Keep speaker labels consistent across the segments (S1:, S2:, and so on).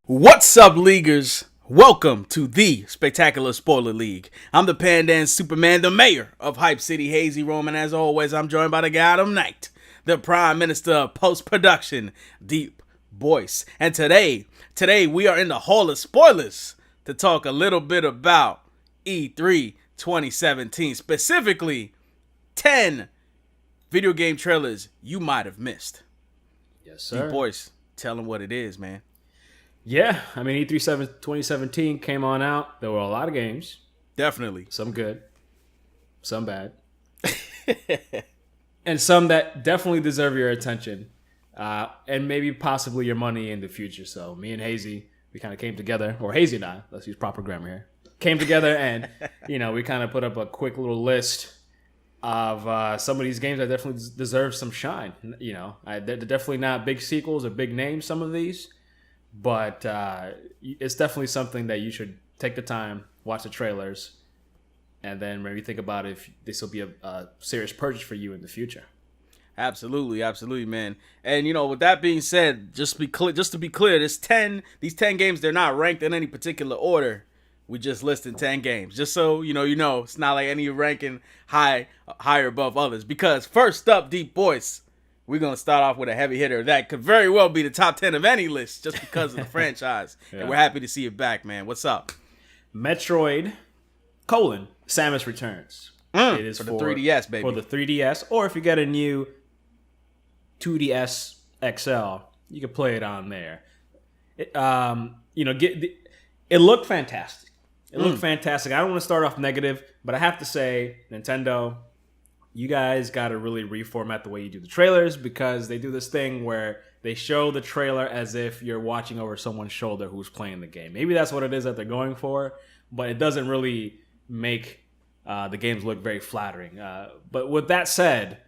S1: What's up, leaguers? Welcome to the Spectacular Spoiler League. I'm the Pandan Superman, the mayor of Hype City, HazyRome, and as always, I'm joined by the Gotham Knight, the Prime Minister of Post-Production, DeepBoyce. And today we are in the Hall of Spoilers to talk a little bit about E3 2017, specifically 10 video game trailers you might have missed.
S2: Yes, sir.
S1: DeepBoyce, tell them what it is, man.
S2: Yeah, I mean, E3 2017 came on out. There were a lot of games.
S1: Definitely.
S2: Some good, some bad. And some that definitely deserve your attention. And maybe possibly your money in the future. So me and Hazy, we kind of came together, or Hazy and I, let's use proper grammar here, came together and, we kind of put up a quick little list of some of these games that definitely deserve some shine. They're definitely not big sequels or big names, some of these. But it's definitely something that you should take the time, watch the trailers, and then maybe think about if this will be a serious purchase for you in the future.
S1: Absolutely, man. And with that being said, just to be clear, these 10 games, they're not ranked in any particular order. We just listed 10 games, just so it's not like any ranking higher above others. Because first up, DeepBoyce. We're going to start off with a heavy hitter that could very well be the top 10 of any list just because of the franchise. Yeah. And we're happy to see it back, man. What's up?
S2: Metroid, Samus Returns.
S1: It is for the 3DS, baby.
S2: For the 3DS. Or if you get a new 2DS XL, you can play it on there. It looked fantastic. It looked fantastic. I don't want to start off negative, but I have to say, Nintendo, you guys got to really reformat the way you do the trailers, because they do this thing where they show the trailer as if you're watching over someone's shoulder who's playing the game. Maybe that's what it is that they're going for, but it doesn't really make the games look very flattering. But with that said,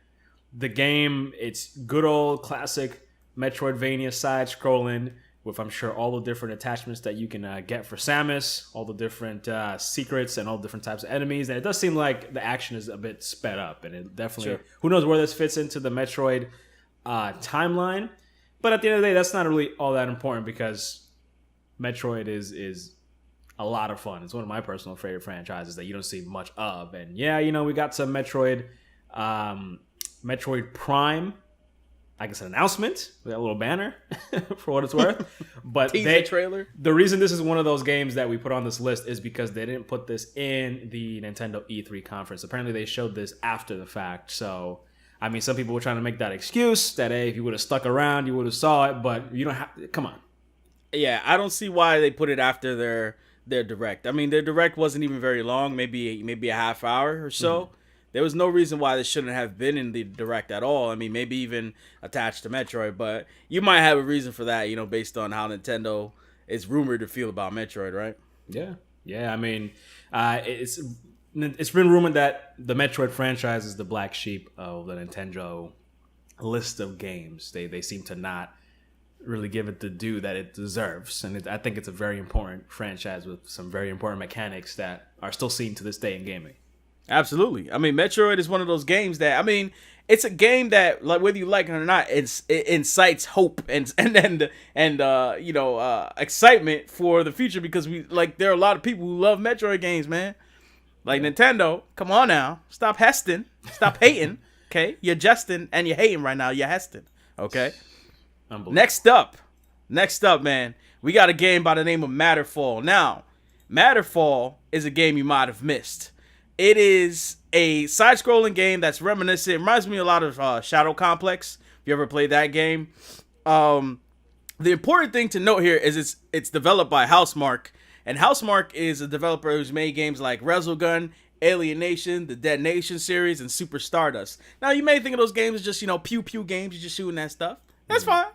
S2: the game, it's good old classic Metroidvania side-scrolling with, I'm sure, all the different attachments that you can get for Samus, all the different secrets and all the different types of enemies. And it does seem like the action is a bit sped up. And it definitely, Who knows where this fits into the Metroid timeline. But at the end of the day, that's not really all that important, because Metroid is a lot of fun. It's one of my personal favorite franchises that you don't see much of. And we got some Metroid Prime, I guess, an announcement with that little banner for what it's worth. But
S1: trailer.
S2: The reason this is one of those games that we put on this list is because they didn't put this in the Nintendo E3 conference. Apparently they showed this after the fact. So, I mean, some people were trying to make that excuse that, hey, if you would have stuck around, you would have saw it, but you don't have to. Come on.
S1: Yeah, I don't see why they put it after their direct. I mean, their direct wasn't even very long, maybe a half hour or so. Mm-hmm. There was no reason why this shouldn't have been in the direct at all. I mean, maybe even attached to Metroid, but you might have a reason for that, based on how Nintendo is rumored to feel about Metroid, right?
S2: Yeah. I mean, it's been rumored that the Metroid franchise is the black sheep of the Nintendo list of games. They seem to not really give it the due that it deserves, and I think it's a very important franchise with some very important mechanics that are still seen to this day in gaming.
S1: Absolutely. I mean, Metroid is one of those games that, I mean, it's a game that, like, whether you like it or not, it incites hope and excitement for the future, because there are a lot of people who love Metroid games, man. Like, Nintendo, come on now, stop hating, okay? You're jesting and you're hating right now. You're hesting, okay? Next up, man, we got a game by the name of Matterfall. Now, Matterfall is a game you might have missed. It is a side-scrolling game that's reminiscent. It reminds me a lot of Shadow Complex. If you ever played that game. The important thing to note here is it's developed by Housemarque. And Housemarque is a developer who's made games like Resogun, Alienation, the Dead Nation series, and Super Stardust. Now, you may think of those games as just, pew-pew games. You're just shooting that stuff. That's fine.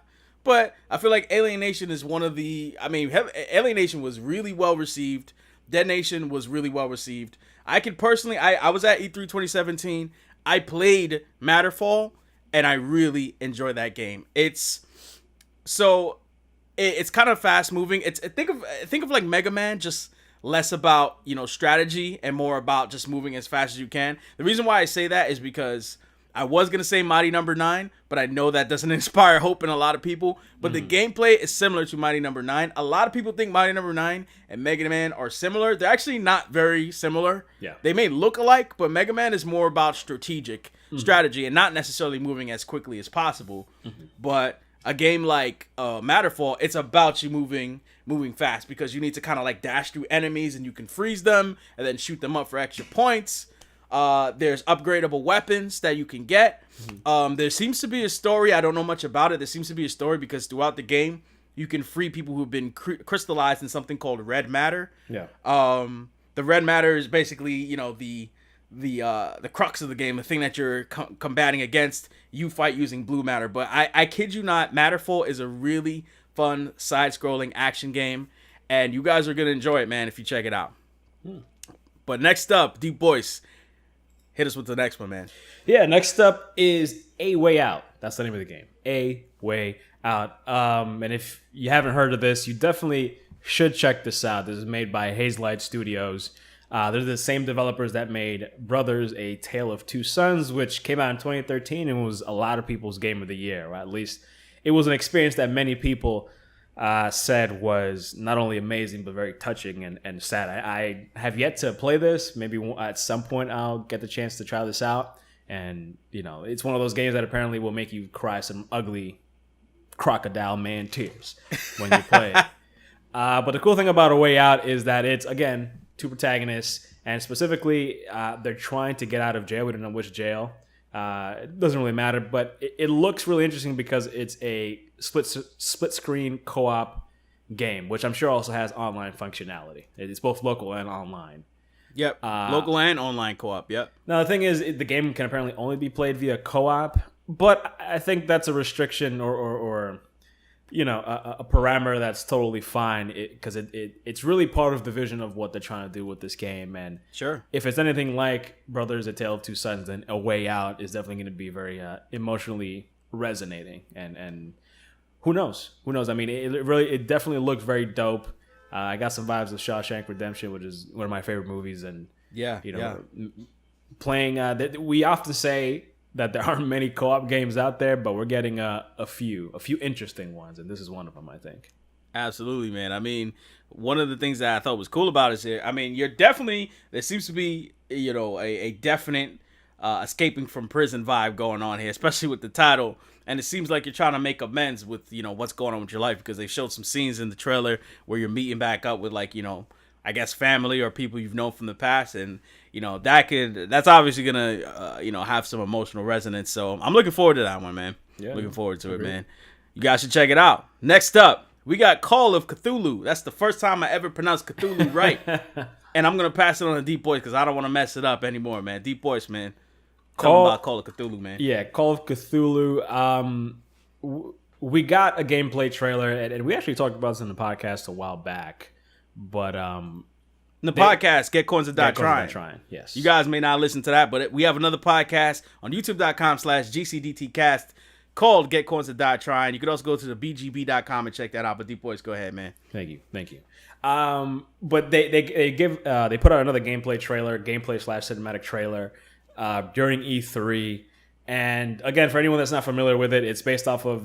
S1: But I feel like Alienation is one of the... I mean, Alienation was really well-received. Dead Nation was really well-received. I could personally, I was at E3 2017. I played Matterfall, and I really enjoyed that game. It's kind of fast moving. Think of like Mega Man, just less about strategy and more about just moving as fast as you can. The reason why I say that is because I was going to say Mighty Number 9, but I know that doesn't inspire hope in a lot of people. But the gameplay is similar to Mighty Number 9. A lot of people think Mighty Number 9 and Mega Man are similar. They're actually not very similar.
S2: Yeah.
S1: They may look alike, but Mega Man is more about strategy and not necessarily moving as quickly as possible. But a game like Matterfall, it's about you moving fast because you need to kind of like dash through enemies and you can freeze them and then shoot them up for extra points. There's upgradable weapons that you can get. There seems to be a story. I don't know much about it. There seems to be a story because throughout the game, you can free people who've been crystallized in something called red matter.
S2: Yeah.
S1: The red matter is basically, you know, the crux of the game, the thing that you're combating against. You fight using blue matter. But I kid you not, Matterfall is a really fun side-scrolling action game, and you guys are gonna enjoy it, man, if you check it out. But next up, DeepBoyce. Hit us with the next one, man.
S2: Yeah, next up is A Way Out. That's the name of the game. A Way Out. And if you haven't heard of this, you definitely should check this out. This is made by Hazelight Studios. They're the same developers that made Brothers: A Tale of Two Sons, which came out in 2013 and was a lot of people's game of the year, or at least it was an experience that many people said was not only amazing but very touching and sad. I have yet to play this. Maybe at some point I'll get the chance to try this out. And you know, it's one of those games that apparently will make you cry some ugly crocodile man tears when you play it. But the cool thing about A Way Out is that it's, again, two protagonists, and specifically they're trying to get out of jail. We don't know which jail. It doesn't really matter, but it looks really interesting because it's a split screen co-op game, which I'm sure also has online functionality. It's both local and online.
S1: Yep, local and online co-op, yep.
S2: Now, the thing is, the game can apparently only be played via co-op, but I think that's a restriction or you know, a parameter that's totally fine because it's really part of the vision of what they're trying to do with this game. And
S1: sure,
S2: if it's anything like Brothers: A Tale of Two Sons, then A Way Out is definitely going to be very emotionally resonating. And who knows? I mean, it definitely looks very dope. I got some vibes of Shawshank Redemption, which is one of my favorite movies. And
S1: yeah,
S2: you know, playing. We often say that there aren't many co-op games out there, but we're getting a few interesting ones, and this is one of them, I think.
S1: Absolutely, man. I mean, one of the things that I thought was cool about it is, I mean, there seems to be, you know, a definite escaping from prison vibe going on here, especially with the title. And it seems like you're trying to make amends with, you know, what's going on with your life, because they showed some scenes in the trailer where you're meeting back up with, like, you know, I guess family or people you've known from the past, and you know that's obviously gonna you know, have some emotional resonance. So I'm looking forward to that one, man. Yeah, looking forward to it, man. You guys should check it out. Next up, we got Call of Cthulhu. That's the first time I ever pronounced Cthulhu right, and I'm gonna pass it on to DeepBoyce because I don't want to mess it up anymore, man. DeepBoyce, man. Tell me about Call of Cthulhu, man.
S2: Yeah, Call of Cthulhu. We got a gameplay trailer, and we actually talked about this in the podcast a while back. But
S1: the podcast, Get Coins and Die Trying.
S2: Yes.
S1: You guys may not listen to that, but we have another podcast on youtube.com/GCDTcast called Get Coins and Die Trying. You could also go to the BGB.com and check that out. But DeepBoyce, go ahead, man.
S2: Thank you. But they put out another gameplay /cinematic trailer during E3. And again, for anyone that's not familiar with it, it's based off of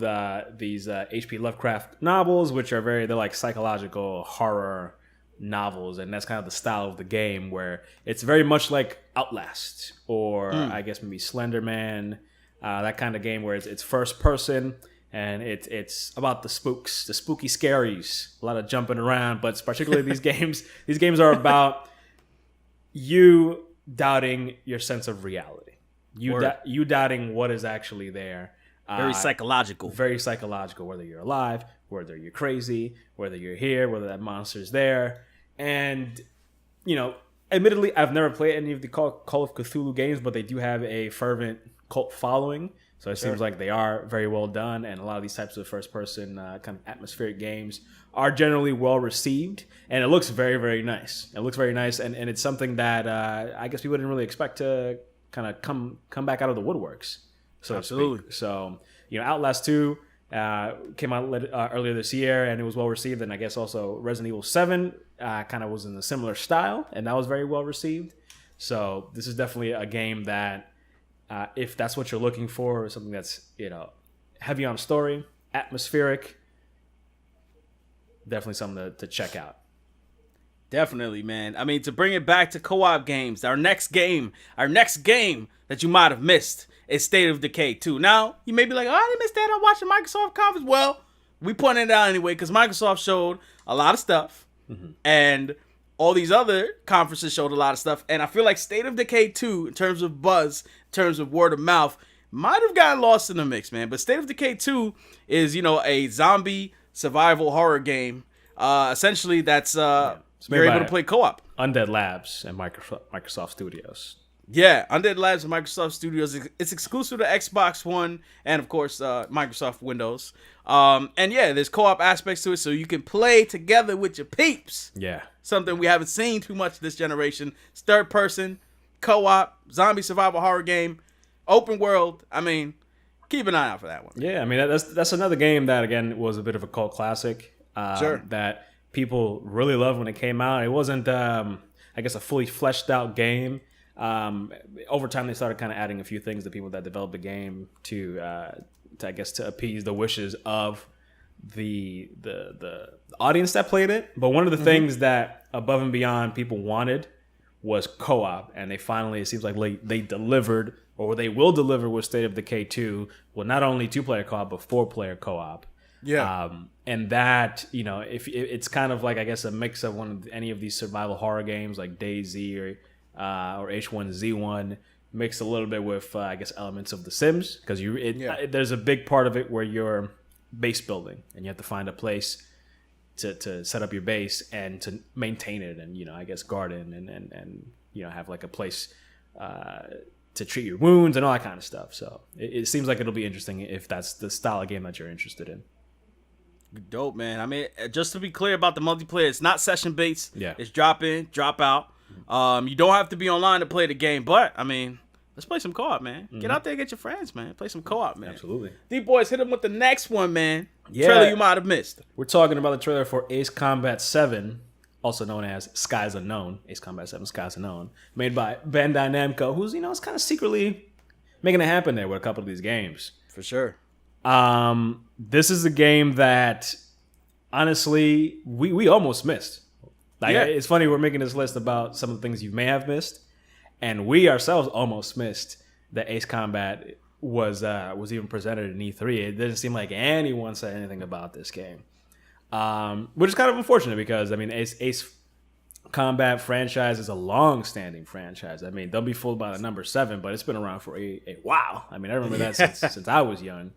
S2: these H.P. Lovecraft novels, which are they're like psychological horror novels, and that's kind of the style of the game, where it's very much like Outlast or I guess maybe Slender Man, that kind of game where it's first person and it's about the spooks, the spooky scaries, a lot of jumping around, but particularly these games. These games are about you doubting your sense of reality. You doubting what is actually there.
S1: Very psychological.
S2: Very psychological, whether you're alive, whether you're crazy, whether you're here, whether that monster's there. And, you know, admittedly, I've never played any of the Call of Cthulhu games, but they do have a fervent cult following. So it seems like they are very well done. And a lot of these types of first-person kind of atmospheric games are generally well received. And it looks very, very nice. And it's something that I guess people didn't really expect to kind of come back out of the woodworks. So absolutely. So, you know, Outlast 2 came out earlier this year, and it was well received. And I guess also Resident Evil 7 kind of was in a similar style, and that was very well received. So this is definitely a game that if that's what you're looking for, something that's, heavy on story, atmospheric, definitely something to check out.
S1: Definitely, man. I mean, to bring it back to co-op games, our next game that you might have missed is State of Decay 2. Now, you may be like, oh, I didn't miss that. I'm watching Microsoft conference. Well, we pointed it out anyway because Microsoft showed a lot of stuff, and all these other conferences showed a lot of stuff. And I feel like State of Decay 2, in terms of buzz, in terms of word of mouth, might have gotten lost in the mix, man. But State of Decay 2 is, a zombie survival horror game. Essentially, that's you're able to play co-op.
S2: Undead Labs and Microsoft Studios.
S1: Yeah, Undead Labs and Microsoft Studios. It's exclusive to Xbox One and, of course, Microsoft Windows. And yeah, there's co-op aspects to it, so you can play together with your peeps.
S2: Yeah.
S1: Something we haven't seen too much this generation. It's third person, co-op, zombie survival horror game, open world. I mean, keep an eye out for that one.
S2: Yeah, I mean, that's another game that, again, was a bit of a cult classic.
S1: Sure.
S2: That people really loved when it came out. It wasn't, I guess, a fully fleshed out game. Over time, they started kind of adding a few things to people that developed the game to appease the wishes of the audience that played it. But one of the things that above and beyond people wanted was co-op, and they finally, it seems like they delivered, or they will deliver with State of Decay 2. Well, not only 2-player co-op, but 4-player co-op.
S1: Yeah.
S2: And that, if it's kind of like, I guess, a mix of any of these survival horror games like DayZ or H1Z1, mixed a little bit with, I guess, elements of The Sims, because there's a big part of it where you're base building and you have to find a place to set up your base and to maintain it and, I guess, garden and have like a place to treat your wounds and all that kind of stuff. So it seems like it'll be interesting if that's the style of game that you're interested in.
S1: Dope, man. I mean, just to be clear about the multiplayer, it's not session based.
S2: Yeah.
S1: It's drop in, drop out. You don't have to be online to play the game, but I mean, let's play some co-op, man. Get out there, get your friends, man. Play some co-op, man.
S2: Absolutely.
S1: DeepBoyce, hit him with the next one, man.
S2: Yeah.
S1: Trailer you might have missed.
S2: We're talking about the trailer for Ace Combat 7, also known as Skies Unknown. Ace Combat 7, Skies Unknown, made by Bandai Namco, who's is kind of secretly making it happen there with a couple of these games.
S1: For sure.
S2: This is a game that, honestly, we almost missed. It's funny, we're making this list about some of the things you may have missed, and we ourselves almost missed that Ace Combat was even presented in E3. It didn't seem like anyone said anything about this game, which is kind of unfortunate because, I mean, Ace Combat franchise is a long-standing franchise. I mean, they'll be fooled by the number 7, but it's been around for a while. I mean, I remember that since I was young.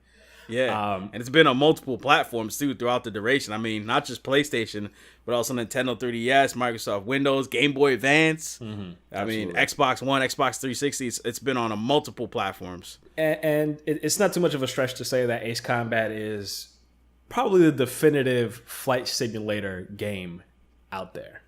S1: Yeah, and it's been on multiple platforms too throughout the duration. I mean, not just PlayStation, but also Nintendo 3DS, Microsoft Windows, Game Boy Advance. I mean, Xbox One, Xbox 360. It's been on multiple platforms.
S2: And it's not too much of a stretch to say that Ace Combat is probably the definitive flight simulator game out there.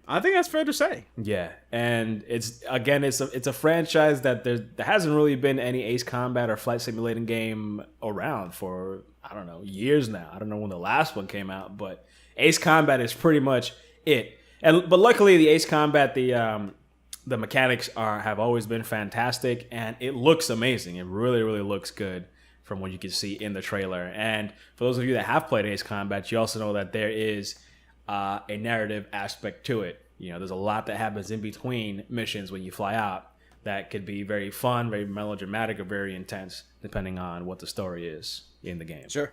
S1: I think that's fair to say.
S2: Yeah, and it's a franchise that there hasn't really been any Ace Combat or flight simulating game around for, I don't know, years now. I don't know when the last one came out, but Ace Combat is pretty much it. But luckily, the Ace Combat, the mechanics have always been fantastic, and it looks amazing. It really, really looks good from what you can see in the trailer. And for those of you that have played Ace Combat, you also know that there is a narrative aspect to it. There's a lot that happens in between missions when you fly out that could be very fun, very melodramatic, or very intense, depending on what the story is in the game.
S1: Sure.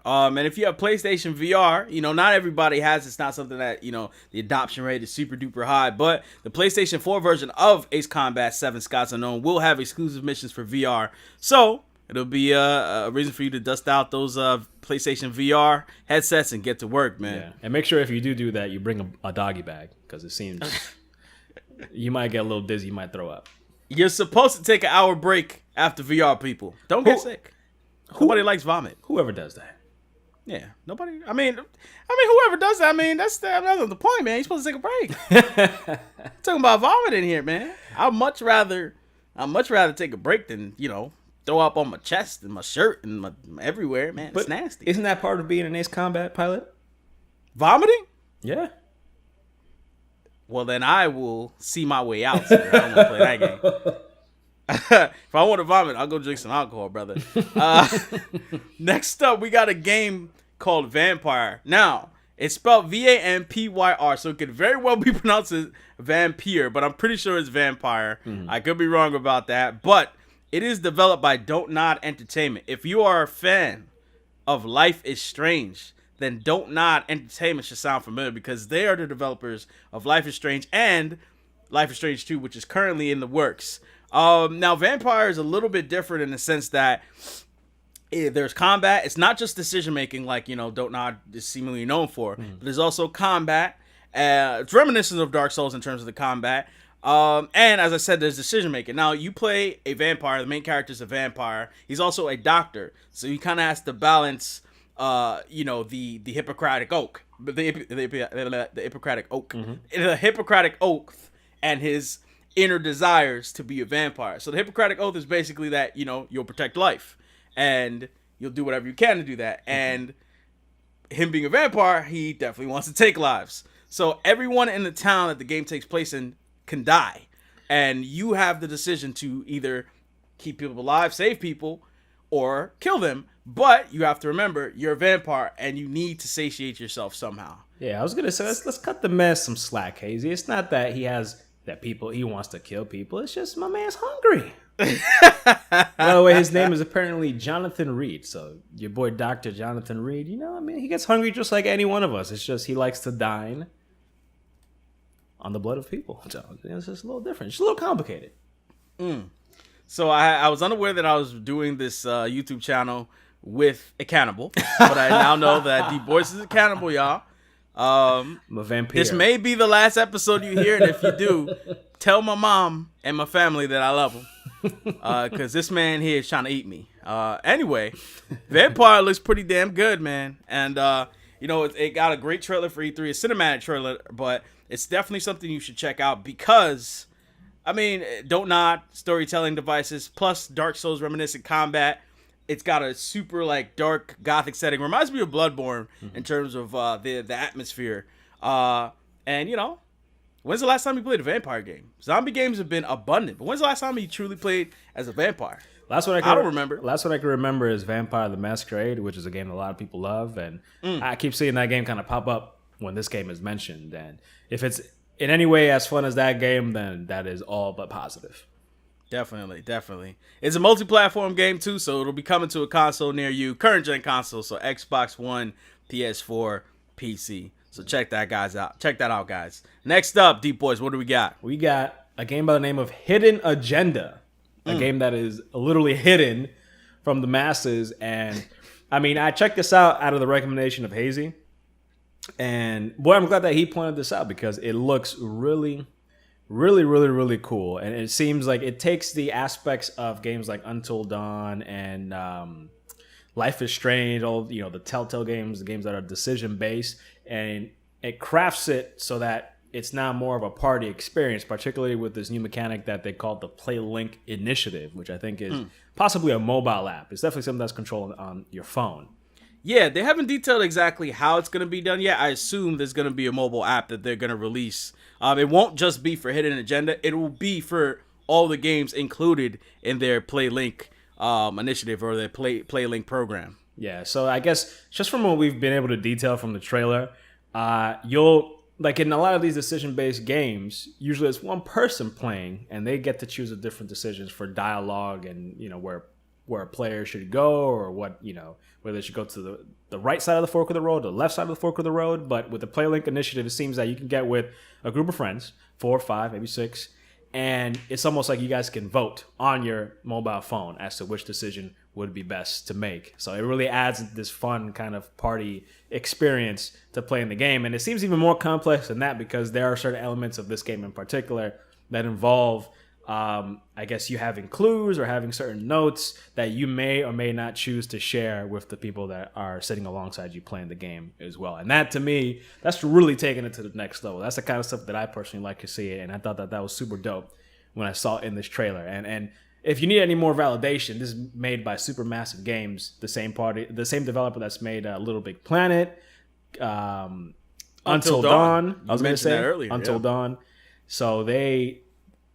S1: And if you have PlayStation VR, not everybody has. It's not something that, the adoption rate is super duper high. But the PlayStation 4 version of Ace Combat 7 Skies Unknown will have exclusive missions for VR. So it'll be a reason for you to dust out those PlayStation VR headsets and get to work, man.
S2: Yeah. And make sure if you do that, you bring a doggy bag, because it seems you might get a little dizzy, you might throw up.
S1: You're supposed to take an hour break after VR, people. Don't get sick. Nobody likes vomit.
S2: Whoever does that.
S1: Yeah, nobody. I mean, whoever does that, that's the point, man. You're supposed to take a break. Talking about vomit in here, man. I'd much rather take a break than throw up on my chest and my shirt and my everywhere, man. It's nasty.
S2: Isn't that part of being an Ace Combat pilot?
S1: Vomiting?
S2: Yeah.
S1: Well, then I will see my way out, sir. I don't want to play that game. If I want to vomit, I'll go drink some alcohol, brother. Next up, we got a game called Vampire. Now, it's spelled Vampyr, so it could very well be pronounced as Vampire, but I'm pretty sure it's Vampire. I could be wrong about that, but it is developed by Don't Nod Entertainment. If you are a fan of Life is Strange, then Don't Nod Entertainment should sound familiar because they are the developers of Life is Strange and Life is Strange 2, which is currently in the works. Now, Vampire is a little bit different in the sense that there's combat. It's not just decision making like, Don't Nod is seemingly known for, but there's also combat. It's reminiscent of Dark Souls in terms of the combat. And as I said, there's decision making. Now, you play a vampire. The main character is a vampire. He's also a doctor, so he kind of has to balance, the Hippocratic Oath, the Hippocratic Oath, the Hippocratic Oath, and his inner desires to be a vampire. So the Hippocratic Oath is basically that you'll protect life, and you'll do whatever you can to do that. And him being a vampire, he definitely wants to take lives. So everyone in the town that the game takes place in can die, and you have the decision to either keep people alive, save people, or kill them. But you have to remember you're a vampire and you need to satiate yourself somehow.
S2: Yeah, I was gonna say let's cut the man some slack, Hazy. It's not that he wants to kill people. It's just my man's hungry. By the way, his name is apparently Jonathan Reed. So your boy Dr. Jonathan Reed, he gets hungry just like any one of us. It's just he likes to dine on the blood of people. So it's just a little different. It's a little complicated.
S1: So I was unaware that I was doing this YouTube channel with a cannibal, but I now know that DeepBoyce is a cannibal, y'all.
S2: I'm a vampire.
S1: This may be the last episode you hear, and if you do, tell my mom and my family that I love them, because this man here is trying to eat me. Anyway, Vampire looks pretty damn good, man, and it got a great trailer for E3, a cinematic trailer, but it's definitely something you should check out because, Don't Nod storytelling devices plus Dark Souls reminiscent combat. It's got a super dark gothic setting. Reminds me of Bloodborne in terms of the atmosphere. And when's the last time you played a vampire game? Zombie games have been abundant, but when's the last time you truly played as a vampire?
S2: I
S1: don't remember.
S2: Last one I can remember is Vampire the Masquerade, which is a game that a lot of people love, and I keep seeing that game kind of pop up when this game is mentioned. And if it's in any way as fun as that game, then that is all but positive.
S1: Definitely. It's a multi-platform game too, so it'll be coming to a console near you. Current gen console, so Xbox One, PS4, PC. So check that out, guys. Next up, DeepBoyce, what do we got?
S2: We got a game by the name of Hidden Agenda. A game that is literally hidden from the masses. And I checked this out of the recommendation of Hazy. And boy, I'm glad that he pointed this out because it looks really, really, really, really cool. And it seems like it takes the aspects of games like Until Dawn and Life is Strange, all the Telltale games, the games that are decision based, and it crafts it so that it's now more of a party experience, particularly with this new mechanic that they call the Play Link Initiative, which I think is possibly a mobile app. It's definitely something that's controlled on your phone.
S1: Yeah, they haven't detailed exactly how it's going to be done yet. I assume there's going to be a mobile app that they're going to release. It won't just be for Hidden Agenda. It will be for all the games included in their Play Link initiative or their Play Link program.
S2: Yeah, so I guess just from what we've been able to detail from the trailer, you'll... in a lot of these decision-based games, usually it's one person playing, and they get to choose the different decisions for dialogue and, where a player should go or whether they should go to the right side of the fork of the road, the left side of the fork of the road. But with the Play Link Initiative, it seems that you can get with a group of friends, 4 or 5, maybe 6, and it's almost like you guys can vote on your mobile phone as to which decision would be best to make. So it really adds this fun kind of party experience to playing the game. And it seems even more complex than that because there are certain elements of this game in particular that involve, I guess, you having clues or having certain notes that you may or may not choose to share with the people that are sitting alongside you playing the game as well. And that, to me, that's really taking it to the next level. That's the kind of stuff that I personally like to see. And I thought that was super dope when I saw it in this trailer. And if you need any more validation, this is made by Supermassive Games, the same developer that's made Little Big Planet, Until Dawn. I was going to say
S1: earlier,
S2: Until Dawn. So they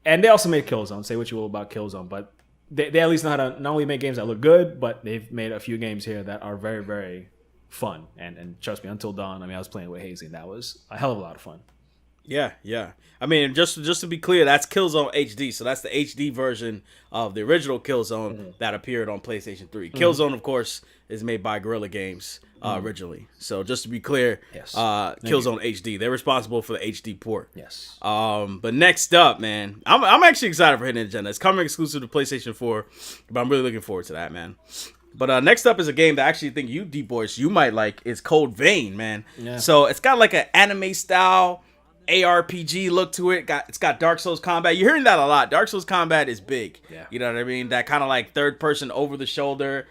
S2: also made Killzone. Say what you will about Killzone, but they at least know how to not only make games that look good, but they've made a few games here that are very, very fun. And trust me, Until Dawn, I mean, I was playing with Hazy, and that was a hell of a lot of fun.
S1: Yeah, yeah. I mean, just to be clear, that's Killzone HD. So that's the HD version of the original Killzone that appeared on PlayStation 3. Killzone, of course, is made by Guerrilla Games originally. So just to be clear,
S2: Yes.
S1: Killzone HD. They're responsible for the HD port.
S2: Yes.
S1: But next up, man, I'm actually excited for Hidden Agenda. It's coming exclusive to PlayStation 4, but I'm really looking forward to that, man. But next up is a game that I actually think you, DeepBoyce, you might like. It's Code Vein, man.
S2: Yeah.
S1: So it's got like an anime style ARPG look to it. It's got Dark Souls combat. You're hearing that a lot. Dark Souls combat is big.
S2: Yeah.
S1: You know what I mean? That kind of like third person over the shoulder,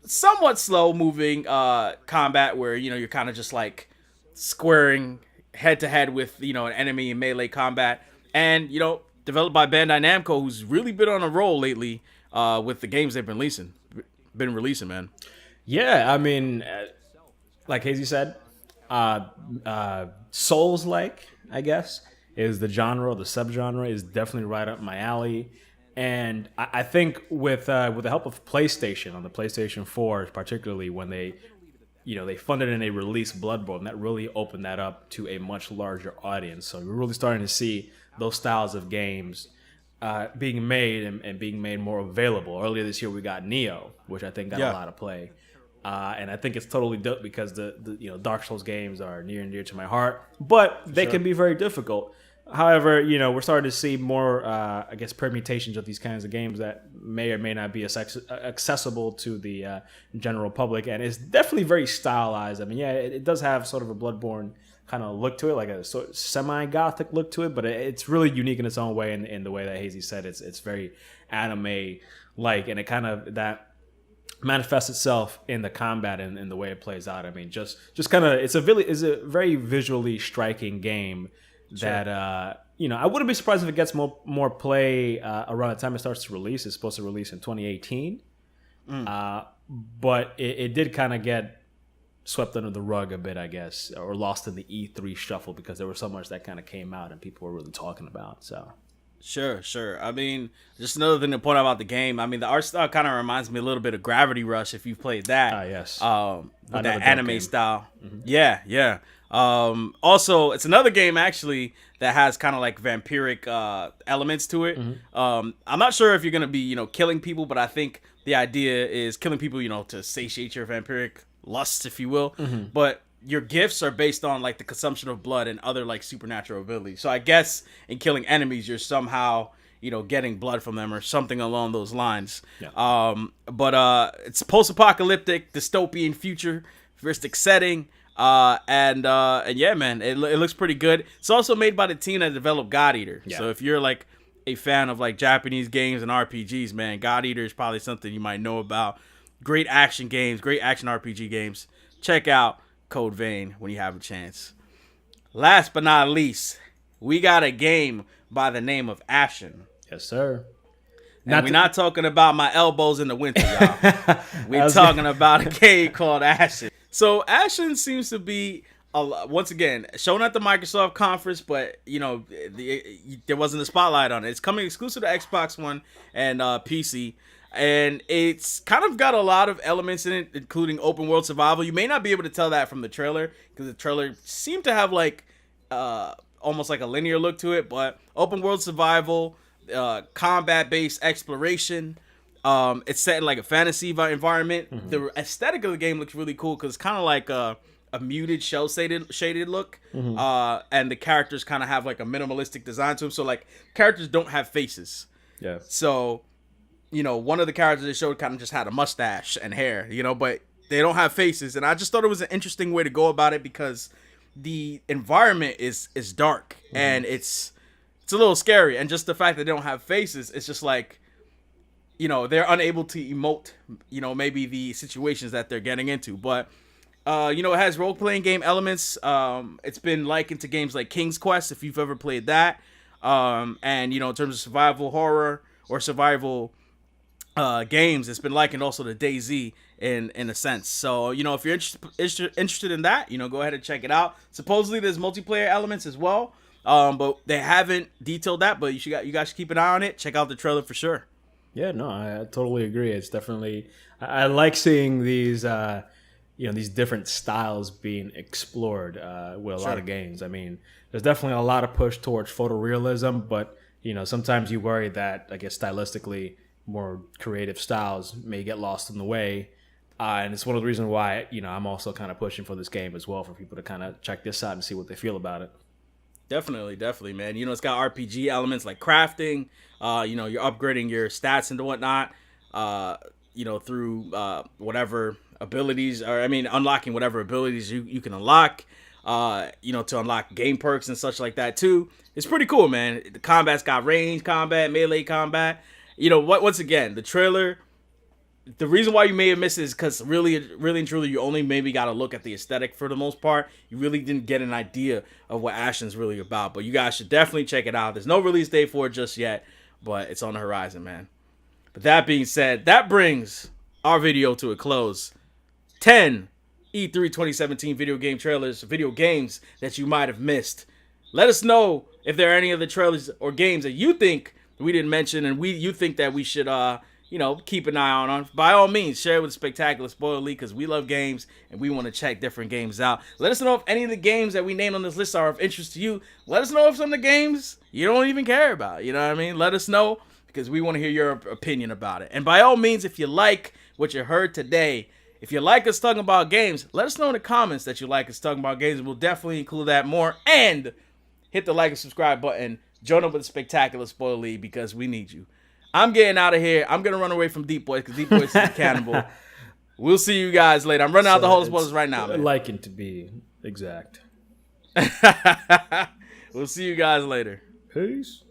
S1: somewhat slow moving combat where, you know, you're kind of just like squaring head to head with, you know, an enemy in melee combat. And, you know, developed by Bandai Namco, who's really been on a roll lately with the games they've been releasing, man.
S2: Yeah, I mean, like Hazy said, Souls-like, I guess, is the genre, the subgenre is definitely right up my alley. And I think with the help of PlayStation, on the PlayStation 4, particularly when they funded and they released Bloodborne, that really opened that up to a much larger audience. So we're really starting to see those styles of games being made and being made more available. Earlier this year, we got Neo, which I think got a lot of play. And I think it's totally dope because the Dark Souls games are near and dear to my heart, but they can be very difficult. However, we're starting to see more, I guess, permutations of these kinds of games that may or may not be accessible to the general public, and it's definitely very stylized. I mean, yeah, it does have sort of a Bloodborne kind of look to it, like a sort of semi-gothic look to it, but it's really unique in its own way. In the way that Hazy said, it's very anime-like, and it kind of that manifests itself in the combat and in the way it plays out. I mean, just kind of it's a very visually striking game that I wouldn't be surprised if it gets more play around the time it starts to release. It's supposed to release in 2018, but it did kind of get swept under the rug a bit, I guess, or lost in the E3 shuffle because there was so much that kind of came out and people were really talking about. So.
S1: Sure. I mean, just another thing to point out about the game. I mean, the art style kind of reminds me a little bit of Gravity Rush if you've played that.
S2: Yes.
S1: With that anime style. Mm-hmm. Yeah. Also, it's another game actually that has kind of like vampiric elements to it. Mm-hmm. I'm not sure if you're gonna be killing people, but I think the idea is killing people to satiate your vampiric lusts, if you will. Mm-hmm. But your gifts are based on like the consumption of blood and other like supernatural abilities. So I guess in killing enemies, you're somehow getting blood from them or something along those lines. Yeah. But it's post-apocalyptic, dystopian, futuristic setting. And yeah, man, it looks pretty good. It's also made by the team that developed God Eater. Yeah. So if you're like a fan of like Japanese games and RPGs, man, God Eater is probably something you might know about. Great action games, great action RPG games. Check out Code Vein when you have a chance. Last but not least, we got a game by the name of Ashen.
S2: Yes, sir.
S1: And we're not talking about my elbows in the winter, y'all. We're talking about a game called Ashen. So Ashen seems to be, once again, shown at the Microsoft conference, but, there wasn't a spotlight on it. It's coming exclusive to Xbox One and PC. And it's kind of got a lot of elements in it, including open world survival. You may not be able to tell that from the trailer, because the trailer seemed to have like almost like a linear look to it. But open world survival, combat-based exploration. It's set in like a fantasy environment. Mm-hmm. The aesthetic of the game looks really cool because it's kind of like a muted shaded look. Mm-hmm. And the characters kind of have like a minimalistic design to them. So like characters don't have faces. Yeah. So one of the characters they showed kind of just had a mustache and hair, but they don't have faces. And I just thought it was an interesting way to go about it because the environment is dark. Mm-hmm. And it's a little scary. And just the fact that they don't have faces, it's just like, they're unable to emote, maybe the situations that they're getting into. But, it has role-playing game elements. It's been likened to games like King's Quest, if you've ever played that. And, in terms of survival horror or survival games, it's been likened also to DayZ in a sense. So if you're interested in that, go ahead and check it out. Supposedly there's multiplayer elements as well, but they haven't detailed that. But you guys should keep an eye on it. Check out the trailer for sure.
S2: Yeah, no, I totally agree. It's definitely I like seeing these these different styles being explored with a lot of games. I mean, there's definitely a lot of push towards photorealism, but sometimes you worry that I guess stylistically more creative styles may get lost in the way. And it's one of the reasons why I'm also kind of pushing for this game as well, for people to kind of check this out and see what they feel about it.
S1: Definitely, man. It's got RPG elements like crafting. You're upgrading your stats and whatnot. Through whatever abilities, unlocking whatever abilities you can unlock. To unlock game perks and such like that too. It's pretty cool, man. The combat's got range combat, melee combat. Once again, the trailer. The reason why you may have missed it is because really and truly, you only maybe got to look at the aesthetic for the most part. You really didn't get an idea of what Ashen's really about. But you guys should definitely check it out. There's no release date for it just yet, but it's on the horizon, man. But that being said, that brings our video to a close. 10 E3 2017 video game trailers, video games that you might have missed. Let us know if there are any other trailers or games that you think we didn't mention and you think that we should keep an eye on. By all means, share it with Spectacular Spoiler League, because we love games and we want to check different games out. Let us know if any of the games that we named on this list are of interest to you. Let us know if some of the games you don't even care about. You know what I mean? Let us know, because we want to hear your opinion about it. And by all means, if you like what you heard today, if you like us talking about games, let us know in the comments that you like us talking about games. We'll definitely include that more. And hit the like and subscribe button. Join up with the Spectacular Spoiler League, because we need you. I'm getting out of here. I'm going to run away from DeepBoyce, because DeepBoyce is a cannibal. We'll see you guys later. I'm running out the whole spoilers right now, man.
S2: Liking to be exact.
S1: We'll see you guys later.
S2: Peace.